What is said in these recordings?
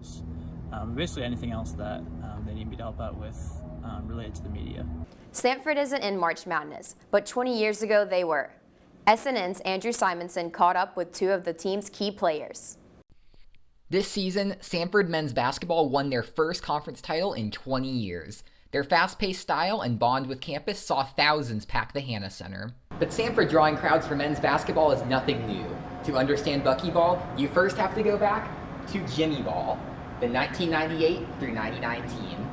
schools, basically anything else that they need me to help out with related to the media. Samford isn't in March Madness, but 20 years ago they were. SNN's Andrew Simonson caught up with two of the team's key players. This season, Samford men's basketball won their first conference title in 20 years. Their fast-paced style and bond with campus saw thousands pack the Hanna Center. But Samford drawing crowds for men's basketball is nothing new. To understand Buckyball, you first have to go back to Jimmy Ball, the 1998 through 99 team.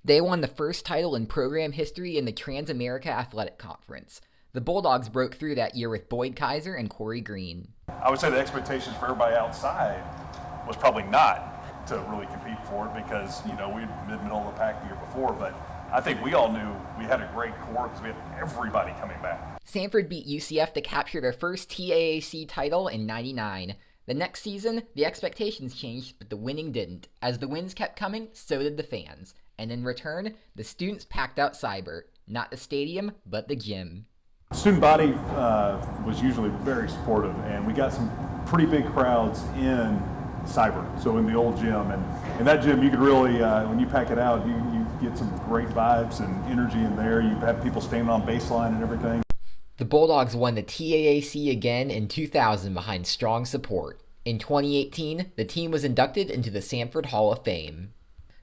They won the first title in program history in the Trans-America Athletic Conference. The Bulldogs broke through that year with Boyd Kaiser and Corey Green. I would say the expectations for everybody outside was probably not to really compete for it because, we were middle of the pack the year before, but I think we all knew we had a great core because we had everybody coming back. Samford beat UCF to capture their first TAAC title in '99. The next season, the expectations changed, but the winning didn't. As the wins kept coming, so did the fans. And in return, the students packed out Cybert. Not the stadium, but the gym. Student body was usually very supportive, and we got some pretty big crowds in Cyber, so in the old gym. And that gym, you could really, when you pack it out, you get some great vibes and energy in there. You have people standing on baseline and everything. The Bulldogs won the TAAC again in 2000 behind strong support. In 2018, the team was inducted into the Samford Hall of Fame.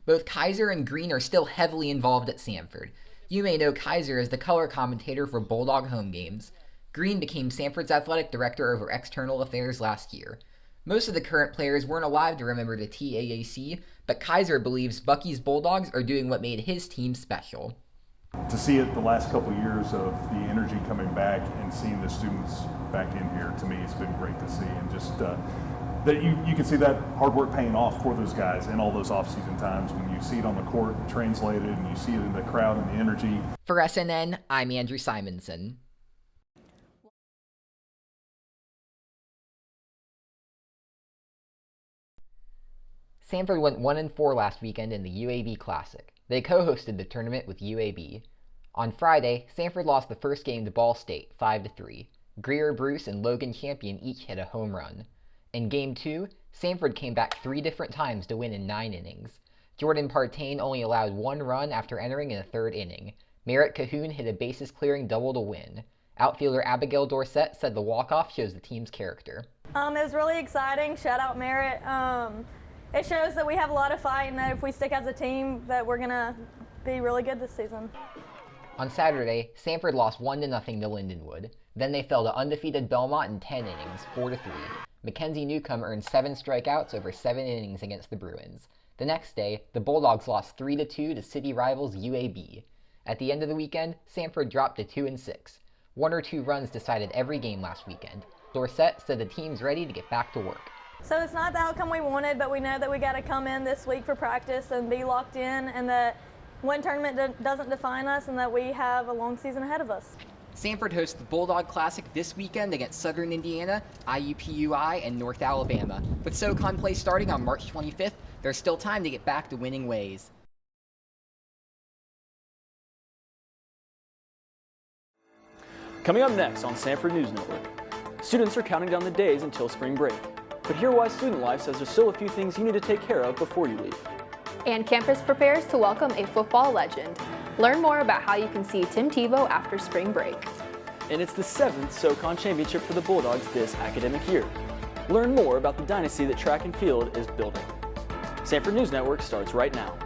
Both Kaiser and Green are still heavily involved at Samford. You may know Kaiser as the color commentator for Bulldog home games. Green became Samford's athletic director over external affairs last year. Most of the current players weren't alive to remember the TAAC, but Kaiser believes Bucky's Bulldogs are doing what made his team special. To see it the last couple of years of the energy coming back and seeing the students back in here, to me, it's been great to see. And just that you can see that hard work paying off for those guys in all those off-season times when you see it on the court translated and you see it in the crowd and the energy. For SNN, I'm Andrew Simonson. Samford went 1-4 last weekend in the UAB Classic. They co-hosted the tournament with UAB. On Friday, Samford lost the first game to Ball State, 5-3. Greer Bruce and Logan Champion each hit a home run. In Game 2, Samford came back 3 different times to win in 9 innings. Jordan Partain only allowed 1 run after entering in the 3rd inning. Merritt Cahoon hit a bases-clearing double to win. Outfielder Abigail Dorsett said the walk-off shows the team's character. It was really exciting. Shout out Merritt. It shows that we have a lot of fight and that if we stick as a team that we're going to be really good this season. On Saturday, Samford lost 1-0 to Lindenwood. Then they fell to undefeated Belmont in 10 innings, 4-3. Mackenzie Newcomb earned 7 strikeouts over 7 innings against the Bruins. The next day, the Bulldogs lost 3-2 to city rivals UAB. At the end of the weekend, Samford dropped to 2-6. 1 or 2 runs decided every game last weekend. Dorsett said the team's ready to get back to work. So it's not the outcome we wanted, but we know that we got to come in this week for practice and be locked in, and that one tournament doesn't define us and that we have a long season ahead of us. Samford hosts the Bulldog Classic this weekend against Southern Indiana, IUPUI, and North Alabama. With SoCon play starting on March 25th, there's still time to get back to winning ways. Coming up next on Samford News Network, students are counting down the days until spring break. But hear why Student Life says there's still a few things you need to take care of before you leave. And campus prepares to welcome a football legend. Learn more about how you can see Tim Tebow after spring break. And it's the 7th SoCon Championship for the Bulldogs this academic year. Learn more about the dynasty that track and field is building. Samford News Network starts right now.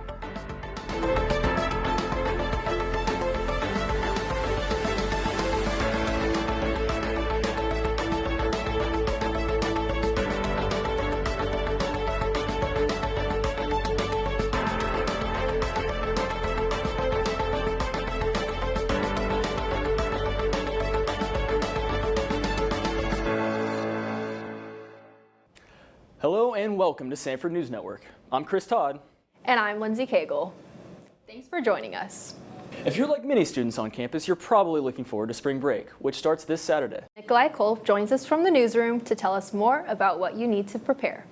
Hello and welcome to Samford News Network. I'm Chris Todd. And I'm Lindsay Cagle. Thanks for joining us. If you're like many students on campus, you're probably looking forward to spring break, which starts this Saturday. Nikolai Kolb joins us from the newsroom to tell us more about what you need to prepare.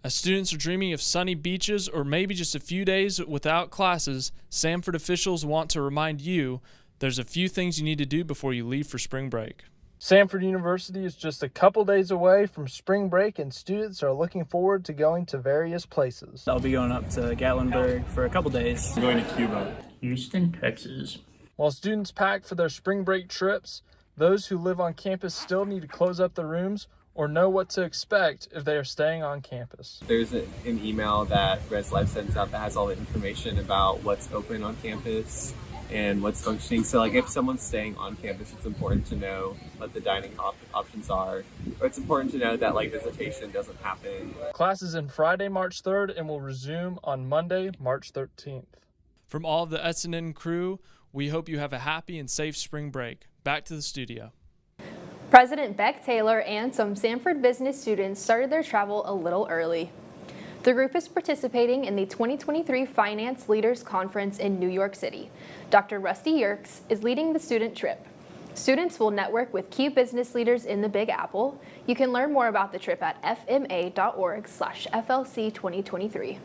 As students are dreaming of sunny beaches or maybe just a few days without classes, Samford officials want to remind you there's a few things you need to do before you leave for spring break. Samford University is just a couple days away from spring break, and students are looking forward to going to various places. I'll be going up to Gatlinburg for a couple days. I'm going to Cuba. Houston, Texas. While students pack for their spring break trips, those who live on campus still need to close up their rooms or know what to expect if they are staying on campus. There's an email that Res Life sends out that has all the information about what's open on campus and what's functioning. So like if someone's staying on campus, it's important to know what the dining options are, or it's important to know that like visitation doesn't happen. Classes in Friday, March 3rd and will resume on Monday, March 13th. From all of the SNN crew, we hope you have a happy and safe spring break. Back to the studio. President Beck Taylor and some Samford business students started their travel a little early. The group is participating in the 2023 Finance Leaders Conference in New York City. Dr. Rusty Yerkes is leading the student trip. Students will network with key business leaders in the Big Apple. You can learn more about the trip at fma.org/FLC2023.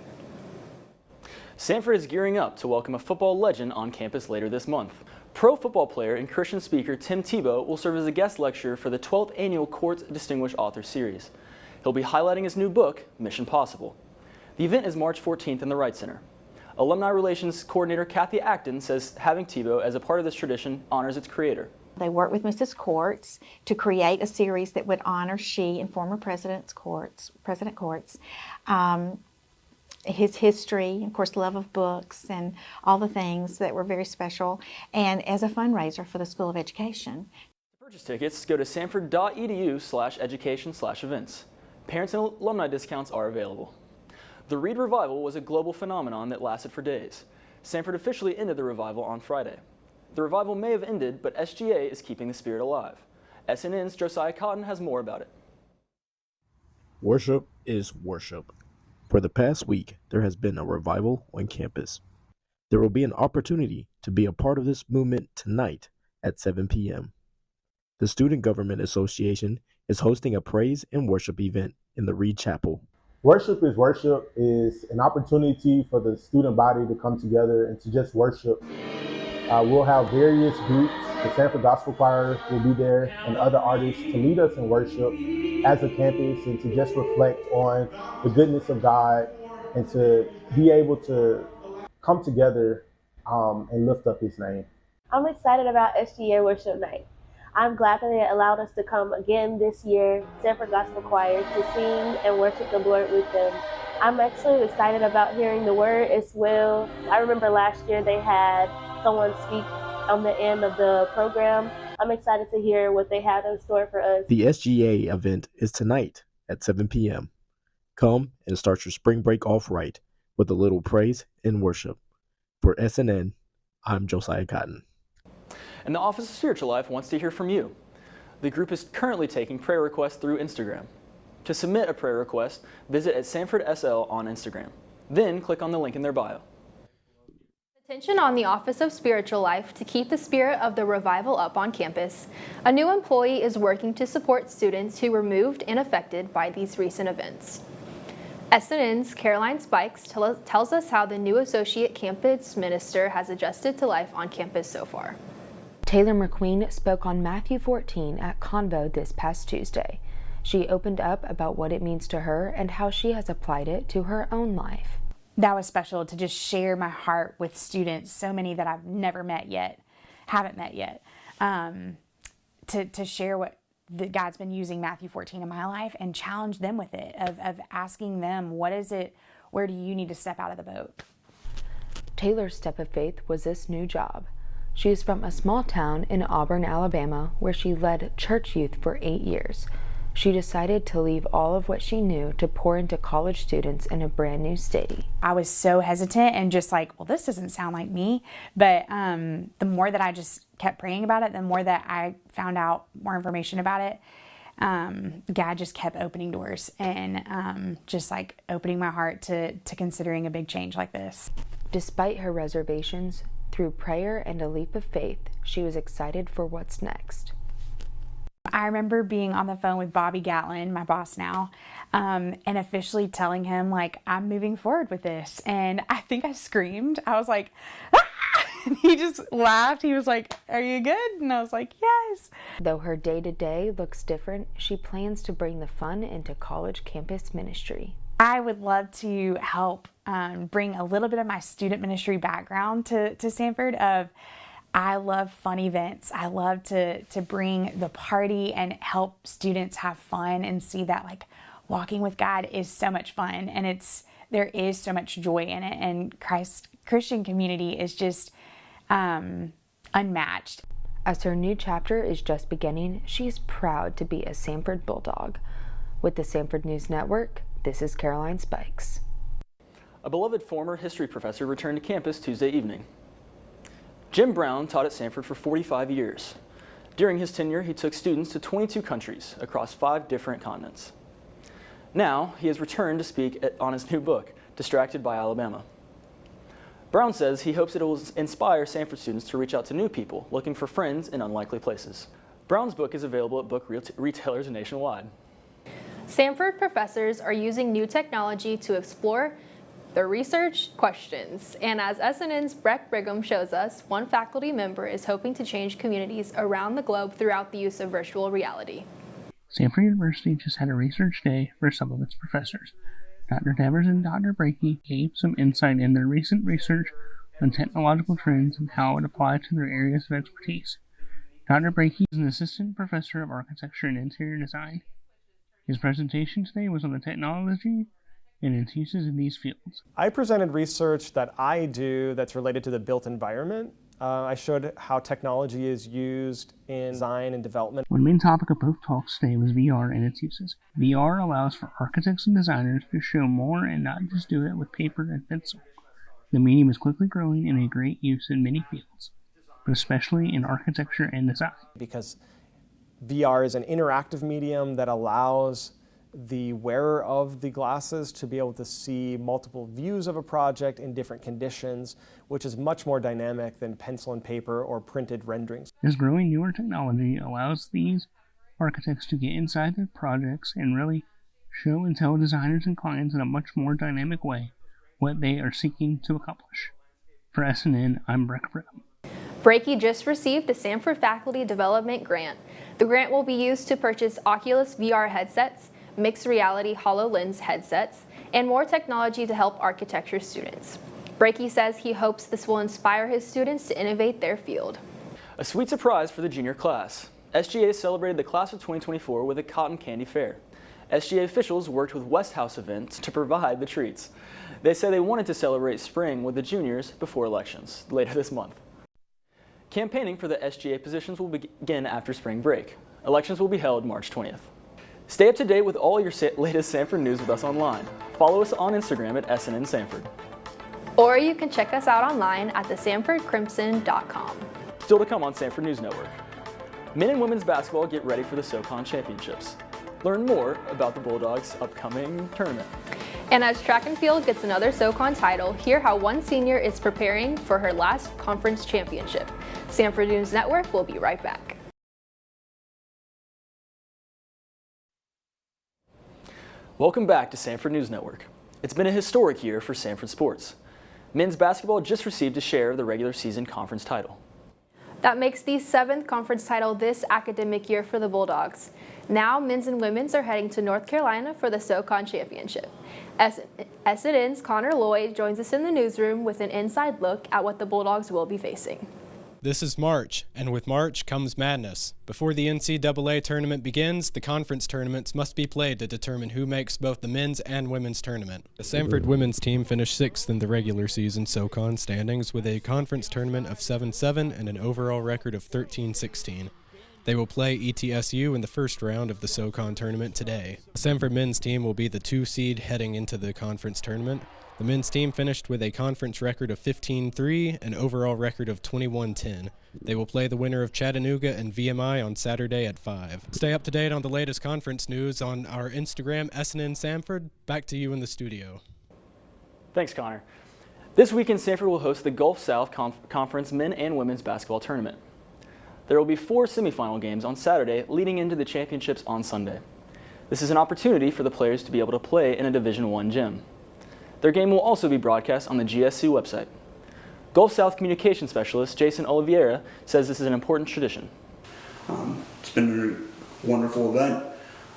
Samford is gearing up to welcome a football legend on campus later this month. Pro football player and Christian speaker Tim Tebow will serve as a guest lecturer for the 12th annual Courts Distinguished Author Series. He'll be highlighting his new book, Mission Possible. The event is March 14th in the Wright Center. Alumni Relations Coordinator Kathy Acton says having Tebow as a part of this tradition honors its creator. They worked with Mrs. Courts to create a series that would honor she and former President Courts, his history, of course, love of books and all the things that were very special, and as a fundraiser for the School of Education. To purchase tickets, go to samford.edu/education/events. Parents and alumni discounts are available. The Read Revival was a global phenomenon that lasted for days. Samford officially ended the revival on Friday. The revival may have ended, but SGA is keeping the spirit alive. SNN's Josiah Cotton has more about it. Worship is worship. For the past week, there has been a revival on campus. There will be an opportunity to be a part of this movement tonight at 7 p.m. The Student Government Association is hosting a praise and worship event in the Reed Chapel. Worship is an opportunity for the student body to come together and to just worship. We'll have various groups. The Samford Gospel Choir will be there and other artists to lead us in worship as a campus and to just reflect on the goodness of God and to be able to come together and lift up His name. I'm excited about SGA Worship Night. I'm glad that they allowed us to come again this year, Samford Gospel Choir, to sing and worship the Lord with them. I'm actually excited about hearing the word as well. I remember last year they had someone speak on the end of the program. I'm excited to hear what they have in store for us. The SGA event is tonight at 7 p.m. Come and start your spring break off right with a little praise and worship. For SNN, I'm Josiah Cotton. And the Office of Spiritual Life wants to hear from you. The group is currently taking prayer requests through Instagram. To submit a prayer request, visit at Samford SL on Instagram. Then click on the link in their bio. Attention on the Office of Spiritual Life to keep the spirit of the revival up on campus. A new employee is working to support students who were moved and affected by these recent events. SNN's Caroline Spikes tells us how the new associate campus minister has adjusted to life on campus so far. Taylor McQueen spoke on Matthew 14 at Convo this past Tuesday. She opened up about what it means to her and how she has applied it to her own life. That was special to just share my heart with students, so many that I've never met yet, haven't met yet, to share what God's been using Matthew 14 in my life and challenge them with it, of asking them, what is it, where do you need to step out of the boat? Taylor's step of faith was this new job. She is from a small town in Auburn, Alabama, where she led church youth for 8 years. She decided to leave all of what she knew to pour into college students in a brand new city. I was so hesitant and just like, well, this doesn't sound like me. But the more that I just kept praying about it, the more that I found out more information about it, God just kept opening doors and just like opening my heart to considering a big change like this. Despite her reservations, through prayer and a leap of faith, she was excited for what's next. I remember being on the phone with Bobby Gatlin, my boss now, and officially telling him, like, I'm moving forward with this. And I think I screamed. I was like, ah! And he just laughed. He was like, "Are you good?" And I was like, "Yes." Though her day-to-day looks different, she plans to bring the fun into college campus ministry. I would love to help bring a little bit of my student ministry background to Sanford. I love fun events. I love to bring the party and help students have fun and see that like walking with God is so much fun, and there is so much joy in it, and Christian community is just unmatched. As her new chapter is just beginning, she is proud to be a Sanford Bulldog. With the Sanford News Network, this is Caroline Spikes. A beloved former history professor returned to campus Tuesday evening. Jim Brown taught at Sanford for 45 years. During his tenure, he took students to 22 countries across 5 different continents. Now, he has returned to speak on his new book, Distracted by Alabama. Brown says he hopes it will inspire Sanford students to reach out to new people looking for friends in unlikely places. Brown's book is available at book retailers nationwide. Sanford professors are using new technology to explore the research questions. And as SNN's Breck Brigham shows us, one faculty member is hoping to change communities around the globe throughout the use of virtual reality. Sanford University just had a research day for some of its professors. Dr. Devers and Dr. Brakey gave some insight in their recent research on technological trends and how it applied to their areas of expertise. Dr. Brakey is an assistant professor of architecture and interior design. His presentation today was on the technology and its uses in these fields. I presented research that I do that's related to the built environment. I showed how technology is used in design and development. One main topic of both talks today was VR and its uses. VR allows for architects and designers to show more and not just do it with paper and pencil. The medium is quickly growing and a great use in many fields, but especially in architecture and design. Because VR is an interactive medium that allows the wearer of the glasses to be able to see multiple views of a project in different conditions, which is much more dynamic than pencil and paper or printed renderings. This growing newer technology allows these architects to get inside their projects and really show and tell designers and clients in a much more dynamic way what they are seeking to accomplish. For SNN, I'm Breck Brigham. Brakey just received a Sanford Faculty Development Grant. The grant will be used to purchase Oculus VR headsets, mixed reality HoloLens headsets, and more technology to help architecture students. Brakey says he hopes this will inspire his students to innovate their field. A sweet surprise for the junior class. SGA celebrated the class of 2024 with a cotton candy fair. SGA officials worked with West House Events to provide the treats. They say they wanted to celebrate spring with the juniors before elections later this month. Campaigning for the SGA positions will begin after spring break. Elections will be held March 20th. Stay up to date with all your latest Sanford news with us online. Follow us on Instagram at SNN Sanford. Or you can check us out online at thesanfordcrimson.com. Still to come on Sanford News Network. Men and women's basketball get ready for the SoCon Championships. Learn more about the Bulldogs' upcoming tournament. And as track and field gets another SoCon title, hear how one senior is preparing for her last conference championship. Sanford News Network will be right back. Welcome back to Sanford News Network. It's been a historic year for Sanford sports. Men's basketball just received a share of the regular season conference title. That makes the 7th conference title this academic year for the Bulldogs. Now, men's and women's are heading to North Carolina for the SoCon Championship. SNN's Connor Lloyd joins us in the newsroom with an inside look at what the Bulldogs will be facing. This is March, and with March comes madness. Before the NCAA tournament begins, the conference tournaments must be played to determine who makes both the men's and women's tournament. The Sanford women's team finished 6th in the regular season SoCon standings with a conference tournament of 7-7 and an overall record of 13-16. They will play ETSU in the first round of the SoCon tournament today. The Sanford men's team will be the 2 seed heading into the conference tournament. The men's team finished with a conference record of 15-3 and overall record of 21-10. They will play the winner of Chattanooga and VMI on Saturday at 5. Stay up to date on the latest conference news on our Instagram, SNN Sanford. Back to you in the studio. Thanks, Connor. This weekend, Sanford will host the Gulf South Conference men and women's basketball tournament. There will be 4 semifinal games on Saturday, leading into the championships on Sunday. This is an opportunity for the players to be able to play in a Division I gym. Their game will also be broadcast on the GSC website. Gulf South Communication Specialist Jason Oliveira says this is an important tradition. It's been a wonderful event.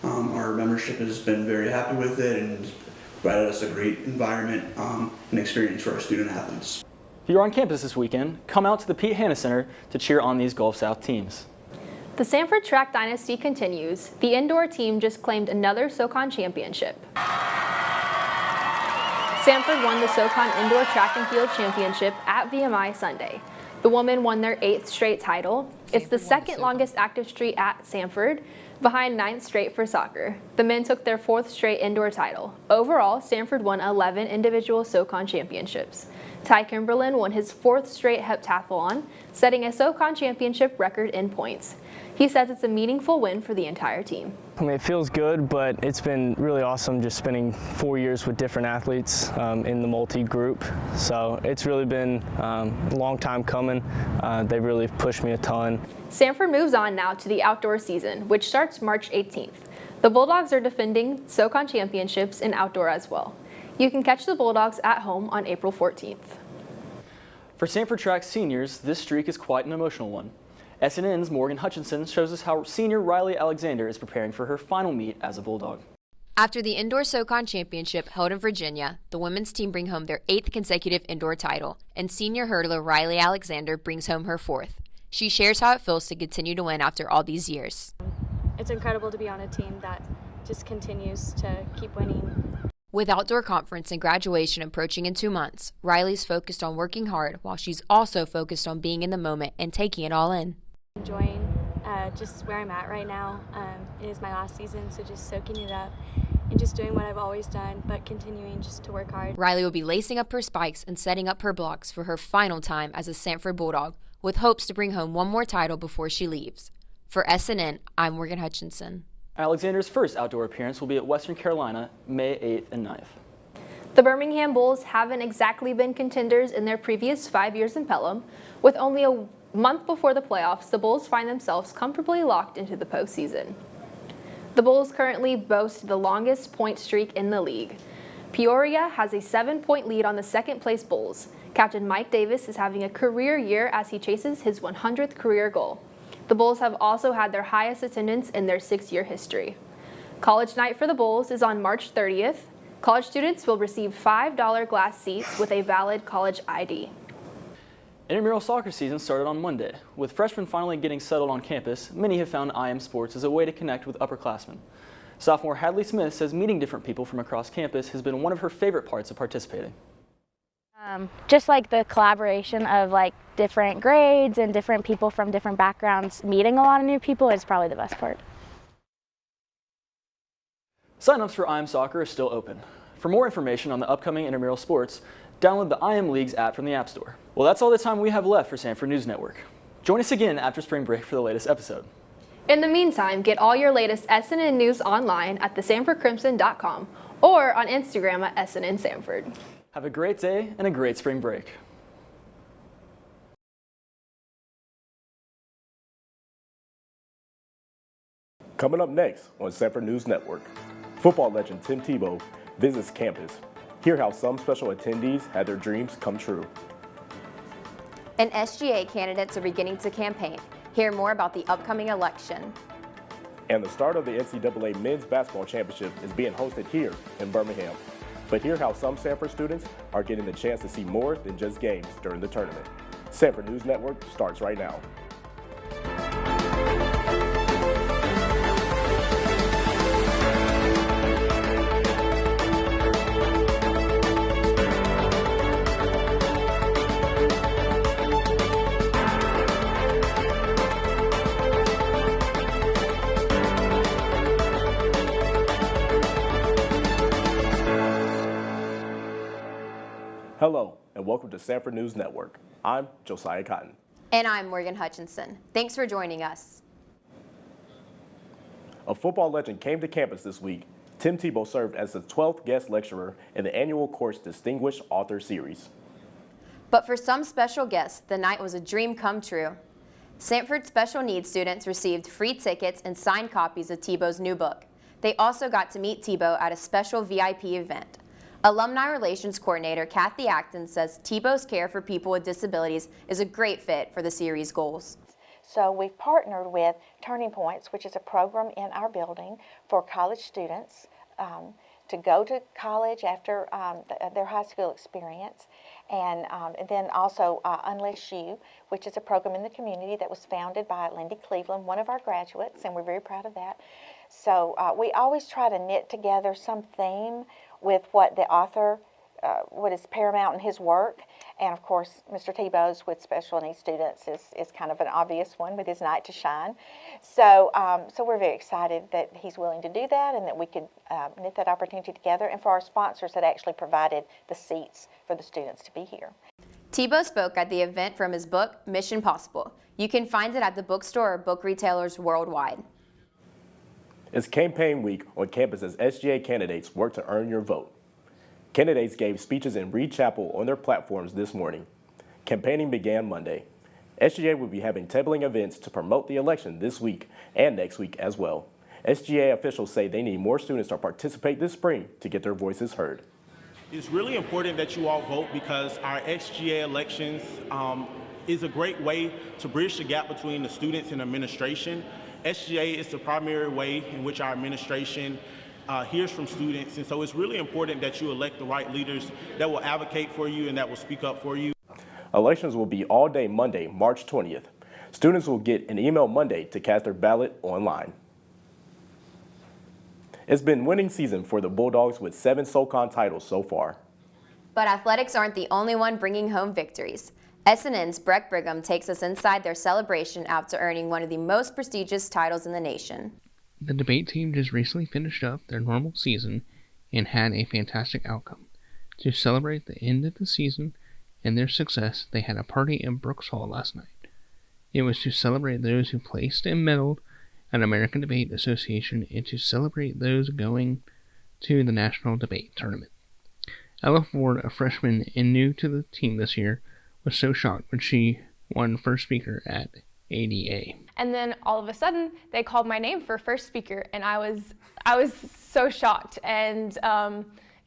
Our membership has been very happy with it and provided us a great environment and experience for our student athletes. If you're on campus this weekend, come out to the Pete Hanna Center to cheer on these Gulf South teams. The Sanford track dynasty continues. The indoor team just claimed another SoCon championship. Sanford won the SoCon Indoor Track and Field Championship at VMI Sunday. The women won their 8th straight title. It's the second longest active streak at Sanford, behind 9th straight for soccer. The men took their 4th straight indoor title. Overall, Sanford won 11 individual SoCon championships. Ty Kimberlin won his 4th straight heptathlon, setting a SoCon championship record in points. He says it's a meaningful win for the entire team. I mean, it feels good, but it's been really awesome just spending 4 years with different athletes in the multi-group. So it's really been a long time coming. They really pushed me a ton. Sanford moves on now to the outdoor season, which starts March 18th. The Bulldogs are defending SoCon championships in outdoor as well. You can catch the Bulldogs at home on April 14th. For Sanford track seniors, this streak is quite an emotional one. SNN's Morgan Hutchinson shows us how senior Riley Alexander is preparing for her final meet as a Bulldog. After the Indoor SoCon Championship held in Virginia, the women's team bring home their 8th consecutive indoor title, and senior hurdler Riley Alexander brings home her 4th. She shares how it feels to continue to win after all these years. It's incredible to be on a team that just continues to keep winning. With outdoor conference and graduation approaching in 2 months, Riley's focused on working hard while she's also focused on being in the moment and taking it all in. Enjoying just where I'm at right now. It is my last season, so just soaking it up and just doing what I've always done, but continuing just to work hard. Riley will be lacing up her spikes and setting up her blocks for her final time as a Sanford Bulldog, with hopes to bring home one more title before she leaves. For SNN, I'm Morgan Hutchinson. Alexander's first outdoor appearance will be at Western Carolina, May 8th and 9th. The Birmingham Bulls haven't exactly been contenders in their previous 5 years in Pelham. With only a month before the playoffs, the Bulls find themselves comfortably locked into the postseason. The Bulls currently boast the longest point streak in the league. Peoria has a 7-point lead on the second-place Bulls. Captain Mike Davis is having a career year as he chases his 100th career goal. The Bulls have also had their highest attendance in their 6-year history. College night for the Bulls is on March 30th. College students will receive $5 glass seats with a valid college ID. Intramural soccer season started on Monday. With freshmen finally getting settled on campus, many have found IM Sports as a way to connect with upperclassmen. Sophomore Hadley Smith says meeting different people from across campus has been one of her favorite parts of participating. Just like the collaboration of like different grades and different people from different backgrounds, meeting a lot of new people is probably the best part. Sign-ups for IM Soccer are still open. For more information on the upcoming intramural sports, download the IM Leagues app from the App Store. Well, that's all the time we have left for Sanford News Network. Join us again after spring break for the latest episode. In the meantime, get all your latest SNN news online at thesanfordcrimson.com or on Instagram at SNN Sanford. Have a great day and a great spring break. Coming up next on Sanford News Network, football legend Tim Tebow visits campus. Hear how some special attendees had their dreams come true. And SGA candidates are beginning to campaign. Hear more about the upcoming election. And the start of the NCAA Men's Basketball Championship is being hosted here in Birmingham. But hear how some Sanford students are getting the chance to see more than just games during the tournament. Sanford News Network starts right now. Hello, and welcome to Sanford News Network. I'm Josiah Cotton. And I'm Morgan Hutchinson. Thanks for joining us. A football legend came to campus this week. Tim Tebow served as the 12th guest lecturer in the annual course Distinguished Author Series. But for some special guests, the night was a dream come true. Sanford special needs students received free tickets and signed copies of Tebow's new book. They also got to meet Tebow at a special VIP event. Alumni Relations Coordinator Kathy Acton says Tebow's care for people with disabilities is a great fit for the series goals. So we've partnered with Turning Points, which is a program in our building for college students to go to college after their high school experience. And then also Unleash You, which is a program in the community that was founded by Lindy Cleveland, one of our graduates, and we're very proud of that. So we always try to knit together some theme with what the author, what is paramount in his work. And of course, Mr. Tebow's with special needs students is kind of an obvious one with his Night to Shine. So, so we're very excited that he's willing to do that and that we could knit that opportunity together, and for our sponsors that actually provided the seats for the students to be here. Tebow spoke at the event from his book, Mission Possible. You can find it at the bookstore or book retailers worldwide. It's campaign week on campus as SGA candidates work to earn your vote. Candidates gave speeches in Reed Chapel on their platforms this morning. Campaigning began Monday. SGA will be having tabling events to promote the election this week and next week as well. SGA officials say they need more students to participate this spring to get their voices heard. It's really important that you all vote because our SGA elections is a great way to bridge the gap between the students and administration. SGA is the primary way in which our administration hears from students, and so it's really important that you elect the right leaders that will advocate for you and that will speak up for you. Elections will be all day Monday, March 20th. Students will get an email Monday to cast their ballot online. It's been winning season for the Bulldogs with 7 SoCon titles so far. But athletics aren't the only one bringing home victories. SNN's Breck Brigham takes us inside their celebration after earning one of the most prestigious titles in the nation. The debate team just recently finished up their normal season and had a fantastic outcome. To celebrate the end of the season and their success, they had a party in Brooks Hall last night. It was to celebrate those who placed and medaled at American Debate Association and to celebrate those going to the National Debate Tournament. Ella Ford, a freshman and new to the team this year, was so shocked when she won first speaker at ADA. And then all of a sudden, they called my name for first speaker, and I was so shocked. And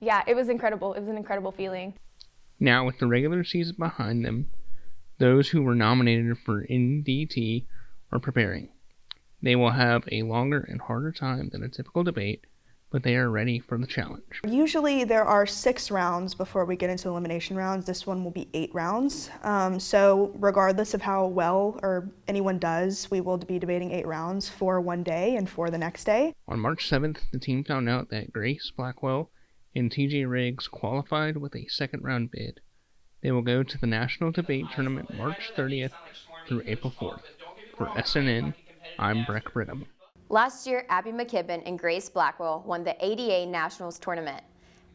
yeah, it was incredible. It was an incredible feeling. Now, with the regular season behind them, those who were nominated for NDT are preparing. They will have a longer and harder time than a typical debate, but they are ready for the challenge. Usually there are 6 rounds before we get into elimination rounds. This one will be 8 rounds. So regardless of how well or anyone does, we will be debating 8 rounds for one day and for the next day. On March 7th, the team found out that Grace Blackwell and TJ Riggs qualified with a second round bid. They will go to the National Debate Tournament March 30th through April 4th. For SNN, I'm Breck Brigham. Last year, Abby McKibben and Grace Blackwell won the ADA Nationals tournament.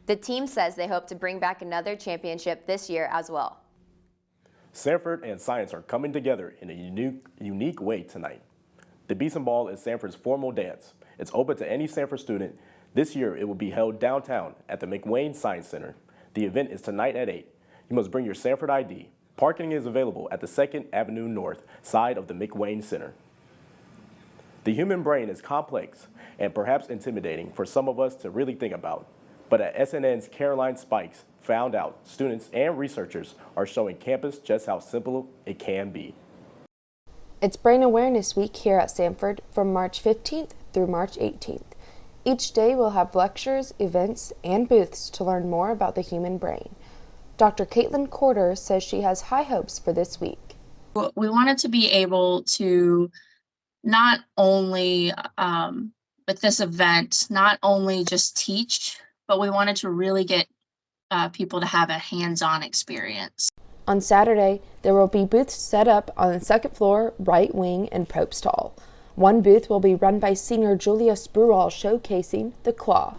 The team says they hope to bring back another championship this year as well. Sanford and science are coming together in a unique way tonight. The Beats and Ball is Sanford's formal dance. It's open to any Sanford student. This year, it will be held downtown at the McWayne Science Center. The event is tonight at 8. You must bring your Sanford ID. Parking is available at the 2nd Avenue North side of the McWayne Center. The human brain is complex and perhaps intimidating for some of us to really think about. But at SNN's Caroline Spikes found out students and researchers are showing campus just how simple it can be. It's Brain Awareness Week here at Sanford from March 15th through March 18th. Each day we'll have lectures, events, and booths to learn more about the human brain. Dr. Caitlin Corder says she has high hopes for this week. We wanted to be able to not only with this event, not only just teach, but we wanted to really get people to have a hands-on experience. On Saturday, there will be booths set up on the second floor, right wing, and Pope's Hall. One booth will be run by singer Julia Spruall showcasing the claw.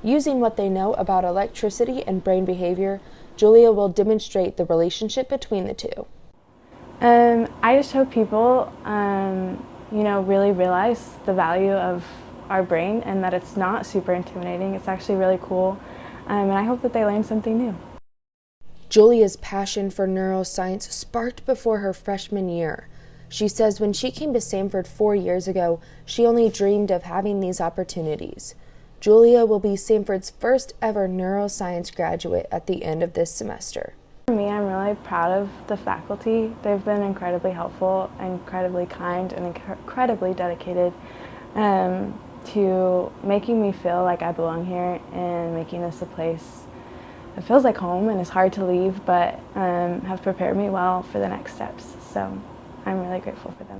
Using what they know about electricity and brain behavior, Julia will demonstrate the relationship between the two. I just hope people really realize the value of our brain and that it's not super intimidating. It's actually really cool. And I hope that they learn something new. Julia's passion for neuroscience sparked before her freshman year. She says when she came to Sanford 4 years ago, she only dreamed of having these opportunities. Julia will be Sanford's first ever neuroscience graduate at the end of this semester. For me, I'm really proud of the faculty. They've been incredibly helpful, incredibly kind, and incredibly dedicated to making me feel like I belong here and making this a place that feels like home and is hard to leave, but have prepared me well for the next steps. So I'm really grateful for them.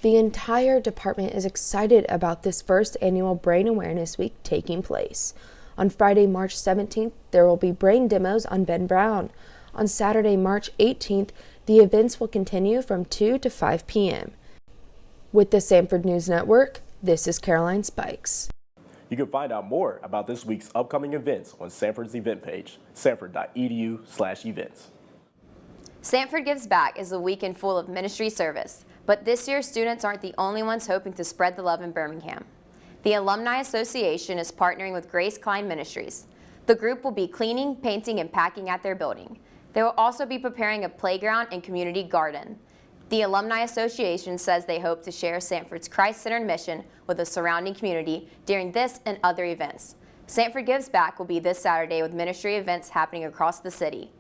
The entire department is excited about this first annual Brain Awareness Week taking place. On Friday, March 17th, there will be brain demos on Ben Brown. On Saturday, March 18th, the events will continue from 2 to 5 p.m. With the Sanford News Network, this is Caroline Spikes. You can find out more about this week's upcoming events on Sanford's event page, sanford.edu/events. Sanford Gives Back is a weekend full of ministry service, but this year students aren't the only ones hoping to spread the love in Birmingham. The Alumni Association is partnering with Grace Klein Ministries. The group will be cleaning, painting, and packing at their building. They will also be preparing a playground and community garden. The Alumni Association says they hope to share Sanford's Christ-centered mission with the surrounding community during this and other events. Sanford Gives Back will be this Saturday with ministry events happening across the city.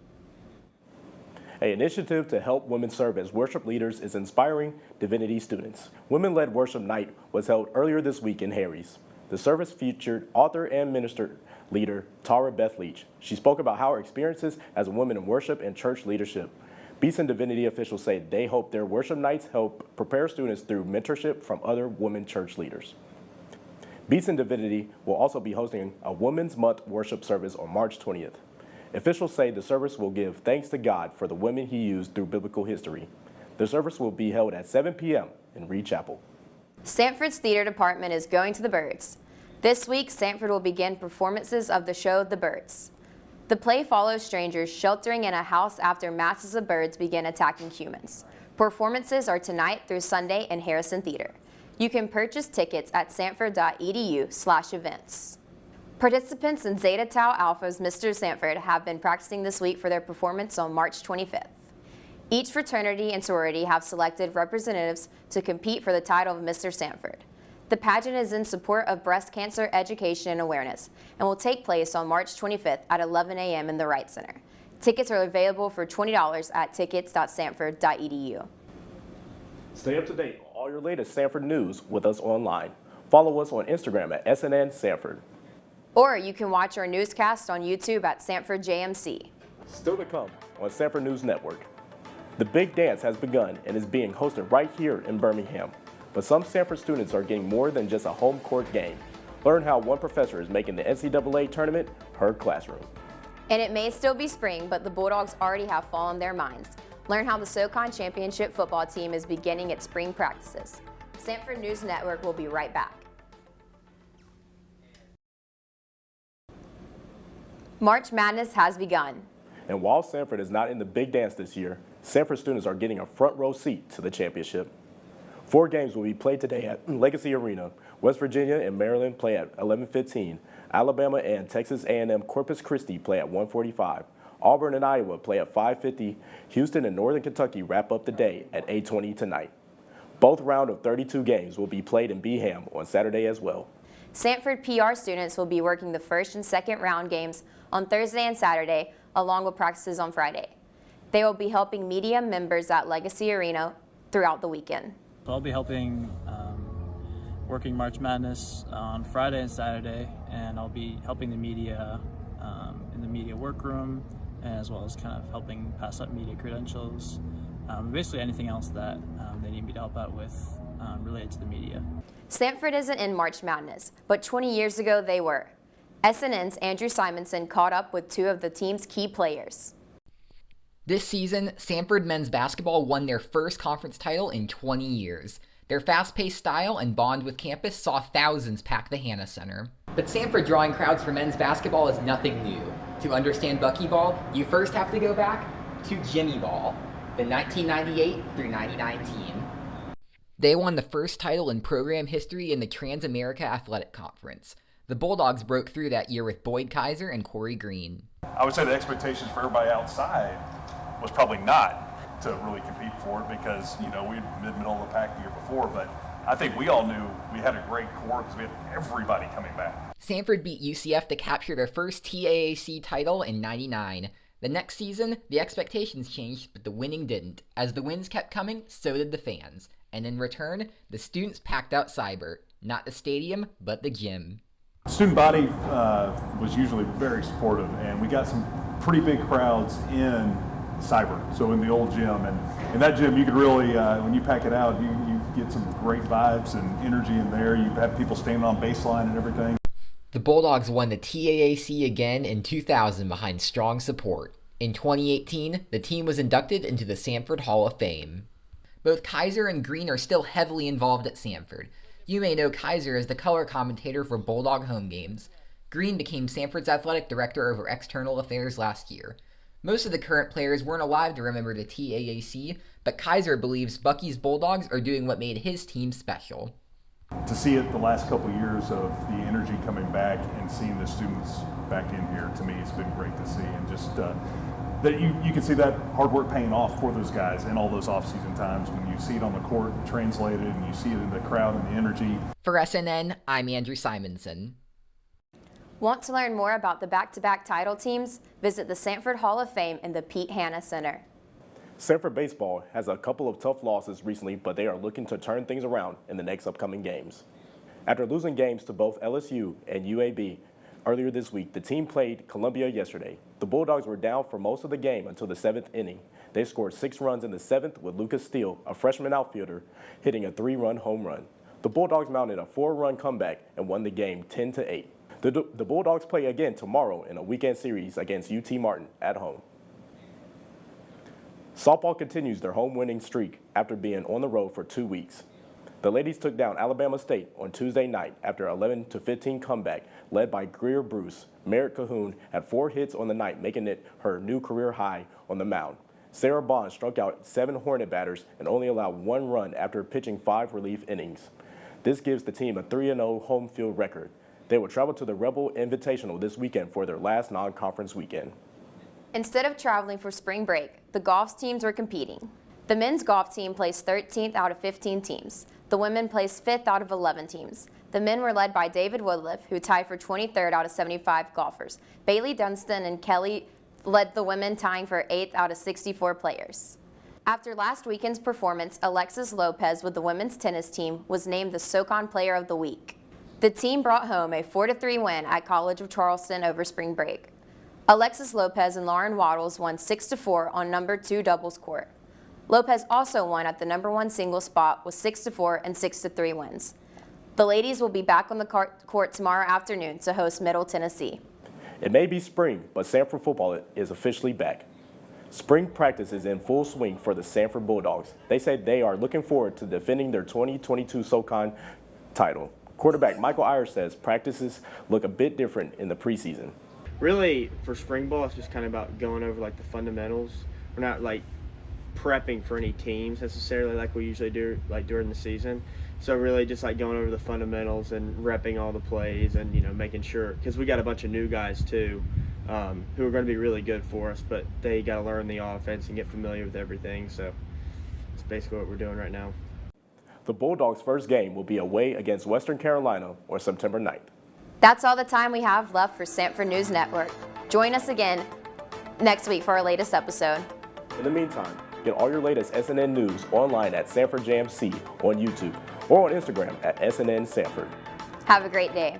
An initiative to help women serve as worship leaders is inspiring divinity students. Women-led worship night was held earlier this week in Harry's. The service featured author and minister leader Tara Beth Leach. She spoke about how her experiences as a woman in worship and church leadership. Beeson Divinity officials say they hope their worship nights help prepare students through mentorship from other women church leaders. Beeson Divinity will also be hosting a Women's Month worship service on March 20th. Officials say the service will give thanks to God for the women he used through biblical history. The service will be held at 7 p.m. in Reed Chapel. Sanford's theater department is going to the birds. This week, Sanford will begin performances of the show The Birds. The play follows strangers sheltering in a house after masses of birds begin attacking humans. Performances are tonight through Sunday in Harrison Theater. You can purchase tickets at sanford.edu/events. Participants in Zeta Tau Alpha's Mr. Sanford have been practicing this week for their performance on March 25th. Each fraternity and sorority have selected representatives to compete for the title of Mr. Sanford. The pageant is in support of breast cancer education and awareness and will take place on March 25th at 11 a.m. in the Wright Center. Tickets are available for $20 at tickets.sanford.edu. Stay up to date on all your latest Sanford news with us online. Follow us on Instagram at SNN Sanford. Or you can watch our newscast on YouTube at Sanford JMC. Still to come on Sanford News Network. The Big Dance has begun and is being hosted right here in Birmingham. But some Sanford students are getting more than just a home court game. Learn how one professor is making the NCAA tournament her classroom. And it may still be spring, but the Bulldogs already have fall in their minds. Learn how the SoCon Championship football team is beginning its spring practices. Sanford News Network will be right back. March Madness has begun. And while Sanford is not in the Big Dance this year, Sanford students are getting a front row seat to the championship. 4 games will be played today at Legacy Arena. West Virginia and Maryland play at 11:15. Alabama and Texas A&M Corpus Christi play at 1:45. Auburn and Iowa play at 5:50. Houston and Northern Kentucky wrap up the day at 8:20 tonight. Both round of 32 games will be played in Beeham on Saturday as well. Sanford PR students will be working the first and second round games on Thursday and Saturday, along with practices on Friday. They will be helping media members at Legacy Arena throughout the weekend. So I'll be helping working March Madness on Friday and Saturday, and I'll be helping the media in the media workroom, as well as kind of helping pass up media credentials, basically anything else that they need me to help out with related to the media. Sanford isn't in March Madness, but 20 years ago they were. SNN's Andrew Simonson caught up with 2 of the team's key players. This season, Sanford men's basketball won their first conference title in 20 years. Their fast-paced style and bond with campus saw thousands pack the Hannah Center. But Sanford drawing crowds for men's basketball is nothing new. To understand Buckyball, you first have to go back to Jimmy Ball, the 1998 through 99 team. They won the first title in program history in the Trans-America Athletic Conference. The Bulldogs broke through that year with Boyd Kaiser and Corey Green. I would say the expectations for everybody outside was probably not to really compete for it because, we were middle of the pack the year before, but I think we all knew we had a great core because we had everybody coming back. Samford beat UCF to capture their first TAAC title in '99. The next season, the expectations changed, but the winning didn't. As the wins kept coming, so did the fans. And in return, the students packed out Cybert. Not the stadium, but the gym. Student body was usually very supportive, and we got some pretty big crowds in Cybert, so in the old gym. And in that gym, you could really, when you pack it out, you get some great vibes and energy in there. You have people standing on baseline and everything. The Bulldogs won the TAAC again in 2000 behind strong support. In 2018, the team was inducted into the Samford Hall of Fame. Both Kaiser and Green are still heavily involved at Samford. You may know Kaiser as the color commentator for Bulldog home games. Green became Samford's athletic director over external affairs last year. Most of the current players weren't alive to remember the TAAC, but Kaiser believes Bucky's Bulldogs are doing what made his team special. To see it the last couple of years of the energy coming back and seeing the students back in here, to me, it's been great to see. And just that you can see that hard work paying off for those guys in all those off-season times when you see it on the court translated and you see it in the crowd and the energy. For SNN, I'm Andrew Simonson. Want to learn more about the back-to-back title teams? Visit the Samford Hall of Fame in the Pete Hanna Center. Samford baseball has a couple of tough losses recently, but they are looking to turn things around in the next upcoming games. After losing games to both LSU and UAB earlier this week, the team played Columbia yesterday. The Bulldogs were down for most of the game until the 7th inning. They scored 6 runs in the 7th with Lucas Steele, a freshman outfielder, hitting a 3-run home run. The Bulldogs mounted a 4-run comeback and won the game 10-8. The Bulldogs play again tomorrow in a weekend series against UT Martin at home. Softball continues their home winning streak after being on the road for 2 weeks. The ladies took down Alabama State on Tuesday night after an 11-15 comeback led by Greer Bruce. Merritt Cahoon had 4 hits on the night, making it her new career high on the mound. Sarah Bond struck out 7 Hornet batters and only allowed 1 run after pitching 5 relief innings. This gives the team a 3-0 home field record. They will travel to the Rebel Invitational this weekend for their last non-conference weekend. Instead of traveling for spring break, the golf teams were competing. The men's golf team placed 13th out of 15 teams. The women placed 5th out of 11 teams. The men were led by David Woodliff, who tied for 23rd out of 75 golfers. Bailey Dunstan and Kelly led the women, tying for 8th out of 64 players. After last weekend's performance, Alexis Lopez with the women's tennis team was named the SoCon Player of the Week. The team brought home a 4-3 win at College of Charleston over spring break. Alexis Lopez and Lauren Waddles won 6-4 on number 2 doubles court. Lopez also won at the number 1 singles spot with 6-4 and 6-3 wins. The ladies will be back on the court tomorrow afternoon to host Middle Tennessee. It may be spring, but Samford football is officially back. Spring practice is in full swing for the Samford Bulldogs. They said they are looking forward to defending their 2022 SoCon title. Quarterback Michael Ayers says practices look a bit different in the preseason. Really, for spring ball, it's just kind of about going over like the fundamentals. We're not like prepping for any teams necessarily like we usually do like during the season. So really just like going over the fundamentals and repping all the plays and, you know, making sure, because we got a bunch of new guys too who are going to be really good for us, but they got to learn the offense and get familiar with everything. So it's basically what we're doing right now. The Bulldogs' first game will be away against Western Carolina on September 9th. That's all the time we have left for Samford News Network. Join us again next week for our latest episode. In the meantime, get all your latest SNN news online at Samford JMC on YouTube or on Instagram at SNN Samford. Have a great day.